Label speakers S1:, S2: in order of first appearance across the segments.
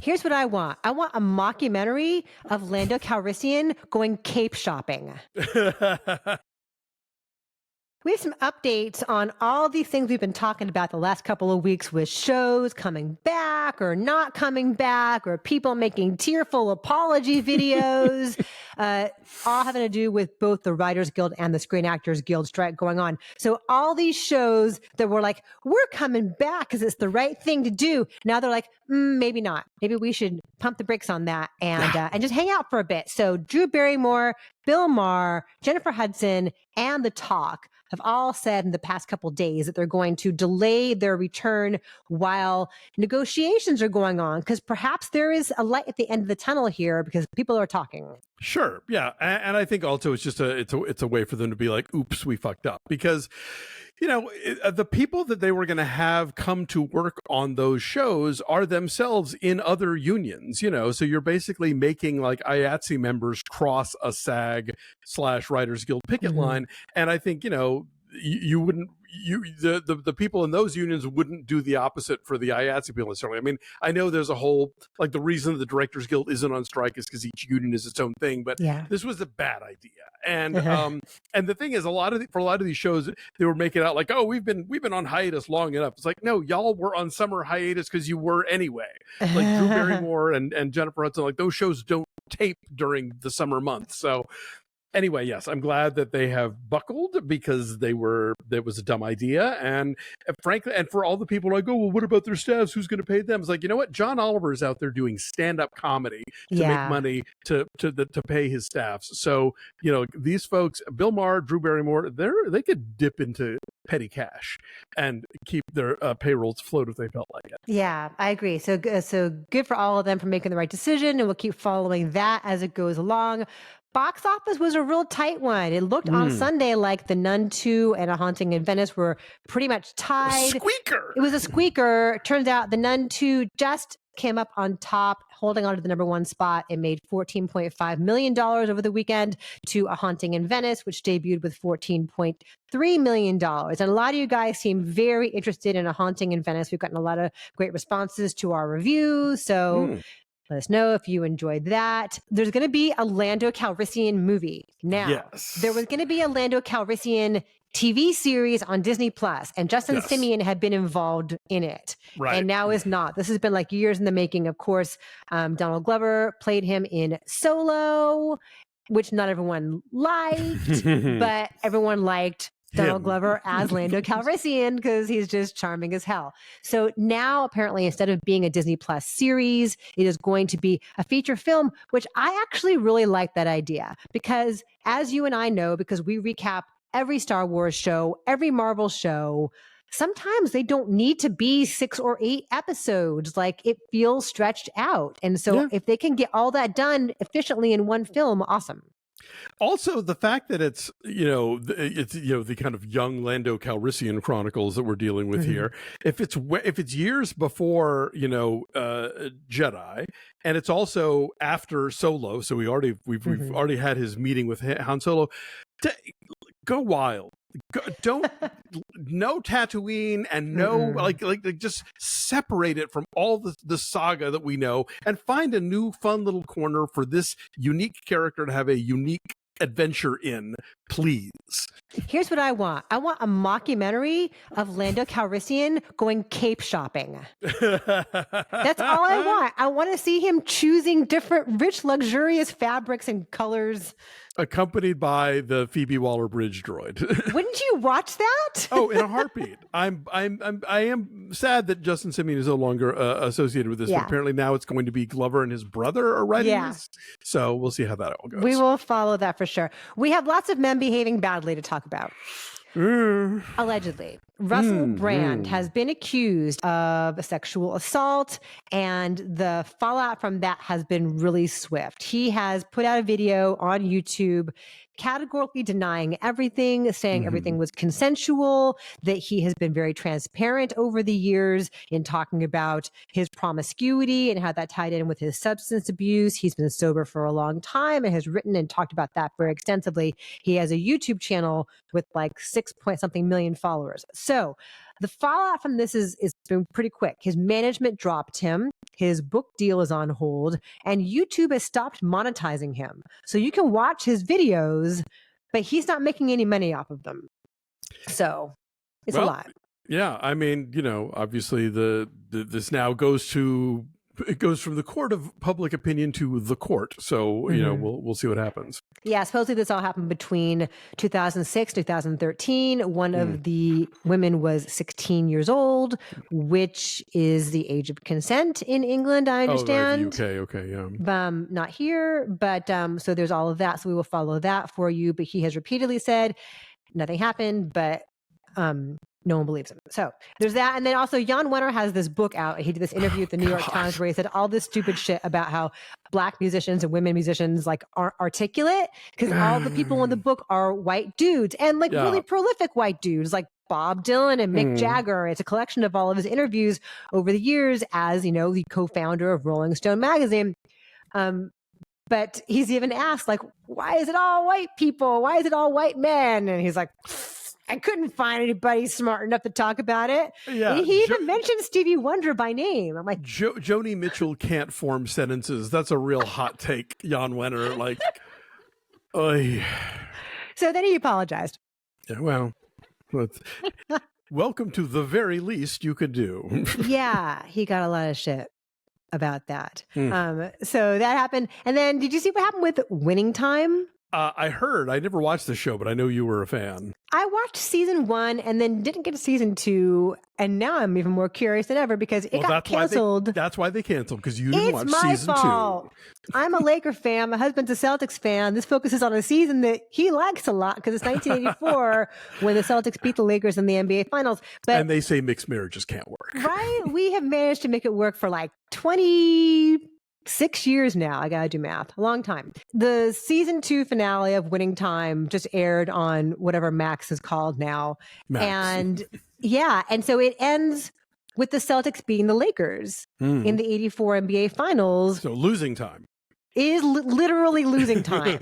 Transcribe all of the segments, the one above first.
S1: Here's what I want. I want a mockumentary of Lando Calrissian going cape shopping. We have some updates on all these things we've been talking about the last couple of weeks with shows coming back or not coming back or people making tearful apology videos, all having to do with both the Writers Guild and the Screen Actors Guild strike going on. So all these shows that were like, we're coming back because it's the right thing to do. Now they're like, maybe not. Maybe we should pump the brakes on that and just hang out for a bit. So Drew Barrymore, Bill Maher, Jennifer Hudson, and The Talk have all said in the past couple of days that they're going to delay their return while negotiations are going on, because perhaps there is a light at the end of the tunnel here because people are talking.
S2: Sure. Yeah. And I think also it's just it's a way for them to be like, oops, we fucked up, because, you know, the people that they were going to have come to work on those shows are themselves in other unions, you know, so you're basically making like IATSE members cross a SAG/Writers Guild picket line. And I think, you know, the people in those unions wouldn't do the opposite for the IATSE people necessarily. I mean, I know there's a whole, like, the reason the Directors Guild isn't on strike is because each union is its own thing, but this was a bad idea. And and the thing is, for a lot of these shows, they were making out like, oh, we've been on hiatus long enough. It's like, no, y'all were on summer hiatus because you were anyway. Like Drew Barrymore and Jennifer Hudson, like, those shows don't tape during the summer months. So anyway, yes, I'm glad that they have buckled, because that was a dumb idea. And frankly, and for all the people like, oh, well, what about their staffs? Who's going to pay them? It's like, you know what? John Oliver is out there doing stand-up comedy to make money to pay his staffs. So, you know, these folks, Bill Maher, Drew Barrymore, they could dip into petty cash and keep their payrolls afloat if they felt like it.
S1: Yeah, I agree. So good for all of them for making the right decision, and we'll keep following that as it goes along. Box office was a real tight one. It looked on Sunday like the Nun II and A Haunting in Venice were pretty much tied.
S2: Squeaker. It
S1: was a squeaker. Turns out the Nun II just came up on top, holding on to the number one spot. It made $14.5 million over the weekend to A Haunting in Venice, which debuted with $14.3 million. And a lot of you guys seem very interested in A Haunting in Venice. We've gotten a lot of great responses to our review. So let us know if you enjoyed that. There's going to be a Lando Calrissian movie. Now, there was going to be a Lando Calrissian TV series on Disney Plus, and Justin Simien had been involved in it. Right. And now is not. This has been like years in the making. Of course, Donald Glover played him in Solo, which not everyone liked, but everyone liked Donald Glover as Lando Calrissian because he's just charming as hell. So now apparently, instead of being a Disney Plus series, it is going to be a feature film, which I actually really like that idea, because as you and I know, because we recap every Star Wars show, every Marvel show, sometimes they don't need to be 6 or 8 episodes. Like, it feels stretched out. And so if they can get all that done efficiently in one film, awesome.
S2: Also, the fact that it's the kind of young Lando Calrissian chronicles that we're dealing with here. If it's years before, Jedi, and it's also after Solo, so we've already had his meeting with Han Solo. Go wild. No Tatooine, and no like just separate it from all the saga that we know, and find a new fun little corner for this unique character to have a unique adventure in, please.
S1: Here's what I want. I want a mockumentary of Lando Calrissian going cape shopping. That's all I want. I want to see him choosing different rich, luxurious fabrics and colors,
S2: accompanied by the Phoebe Waller-Bridge droid.
S1: Wouldn't you watch that?
S2: Oh, in a heartbeat. I am sad that Justin Simien is no longer associated with this, but apparently now it's going to be Glover and his brother are writing this. So we'll see how that all goes.
S1: We will follow that for sure. We have lots of men behaving badly to talk about. Allegedly, Russell Brand has been accused of sexual assault, and the fallout from that has been really swift. He has put out a video on YouTube categorically denying everything, saying everything was consensual, that he has been very transparent over the years in talking about his promiscuity and how that tied in with his substance abuse. He's been sober for a long time and has written and talked about that very extensively. He has a YouTube channel with like 6-point-something million followers. So the fallout from this is been pretty quick. His management dropped him. his book deal is on hold, and YouTube has stopped monetizing him. So you can watch his videos, but he's not making any money off of them. So it's a lot.
S2: Yeah, I mean, obviously this now goes from the court of public opinion to the court. So, we'll see what happens.
S1: Yeah, supposedly this all happened between 2006, 2013. One of the women was 16 years old, which is the age of consent in England, I understand.
S2: Oh, right, okay, yeah.
S1: Not here, but so there's all of that. So we will follow that for you. But he has repeatedly said nothing happened, but no one believes him. So there's that. And then also Jann Wenner has this book out. He did this interview at the New York Times where he said all this stupid shit about how Black musicians and women musicians aren't articulate because all the people in the book are white dudes and really prolific white dudes like Bob Dylan and Mick Jagger. It's a collection of all of his interviews over the years as, the co-founder of Rolling Stone magazine. But he's even asked, why is it all white people? Why is it all white men? And he's like, I couldn't find anybody smart enough to talk about it. Yeah, he even mentioned Stevie Wonder by name. I'm like,
S2: Joni Mitchell can't form sentences. That's a real hot take, Jann Wenner.
S1: So then he apologized.
S2: Yeah, well, welcome to the very least you could do.
S1: Yeah, he got a lot of shit about that. So that happened. And then did you see what happened with Winning Time?
S2: I heard. I never watched the show, but I know you were a fan.
S1: I watched season 1 and then didn't get to season 2. And now I'm even more curious than ever because it got canceled.
S2: That's why they canceled, because you didn't watch season 2.
S1: It's my fault. I'm a Laker fan. My husband's a Celtics fan. This focuses on a season that he likes a lot because it's 1984 when the Celtics beat the Lakers in the NBA Finals.
S2: And they say mixed marriages can't work.
S1: Right? We have managed to make it work for 26 years now. I gotta do math. A long time. The season 2 finale of Winning Time just aired on whatever Max is called now.
S2: Max.
S1: And and so it ends with the Celtics beating the Lakers in the 84 NBA Finals.
S2: So losing time.
S1: Is literally losing time.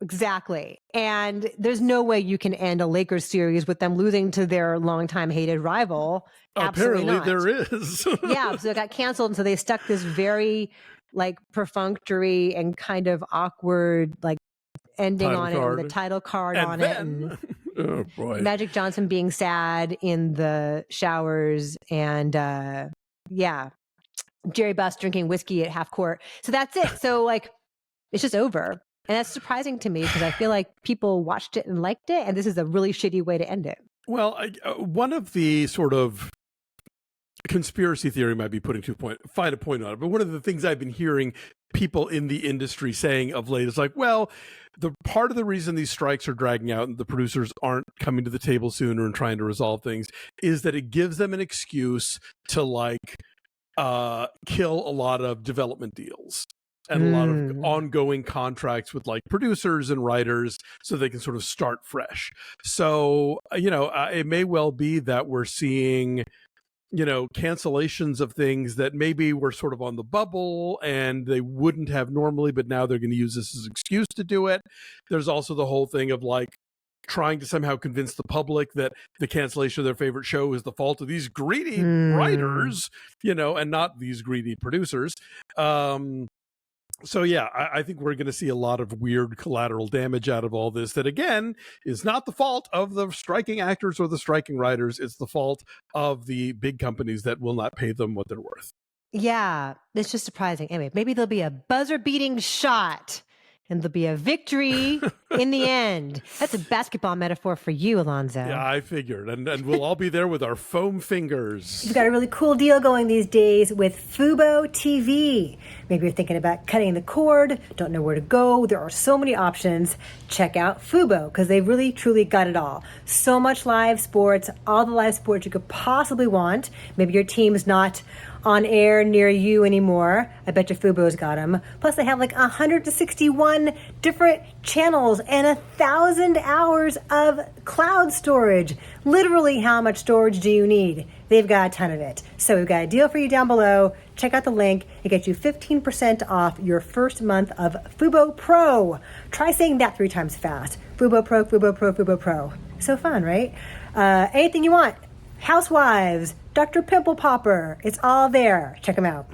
S1: Exactly. And there's no way you can end a Lakers series with them losing to their longtime hated rival.
S2: Apparently there is.
S1: Yeah, so it got canceled. And so they stuck this very perfunctory and kind of awkward ending on it with a title card on it. And
S2: oh boy.
S1: Magic Johnson being sad in the showers and Jerry Buss drinking whiskey at half court. So that's it. So it's just over. And that's surprising to me because I feel like people watched it and liked it. And this is a really shitty way to end it.
S2: Well, one of the sort of conspiracy theory might be putting fine a point on it. But one of the things I've been hearing people in the industry saying of late is the part of the reason these strikes are dragging out and the producers aren't coming to the table sooner and trying to resolve things is that it gives them an excuse to kill a lot of development deals and a lot of ongoing contracts with producers and writers so they can sort of start fresh. So, it may well be that we're seeing, cancellations of things that maybe were sort of on the bubble and they wouldn't have normally, but now they're going to use this as an excuse to do it. There's also the whole thing of trying to somehow convince the public that the cancellation of their favorite show is the fault of these greedy writers, and not these greedy producers. So yeah, I think we're going to see a lot of weird collateral damage out of all this that, again, is not the fault of the striking actors or the striking writers. It's the fault of the big companies that will not pay them what they're worth.
S1: Yeah, it's just surprising. Anyway, maybe there'll be a buzzer-beating shot and there'll be a victory in the end. That's a basketball metaphor for you, Alonso.
S2: Yeah, I figured. And we'll all be there with our foam fingers.
S1: You've got a really cool deal going these days with fuboTV. Maybe you're thinking about cutting the cord, don't know where to go. There are so many options. Check out Fubo because they really, truly got it all. So much live sports, all the live sports you could possibly want. Maybe your team's not on air near you anymore. I bet your Fubo's got them. Plus they have 161 different channels and 1,000 hours of cloud storage. Literally, how much storage do you need? They've got a ton of it. So we've got a deal for you down below. Check out the link. It gets you 15% off your first month of Fubo Pro. Try saying that 3 times fast. Fubo Pro, Fubo Pro, Fubo Pro. So fun, right? Anything you want. Housewives, Dr. Pimple Popper. It's all there. Check them out.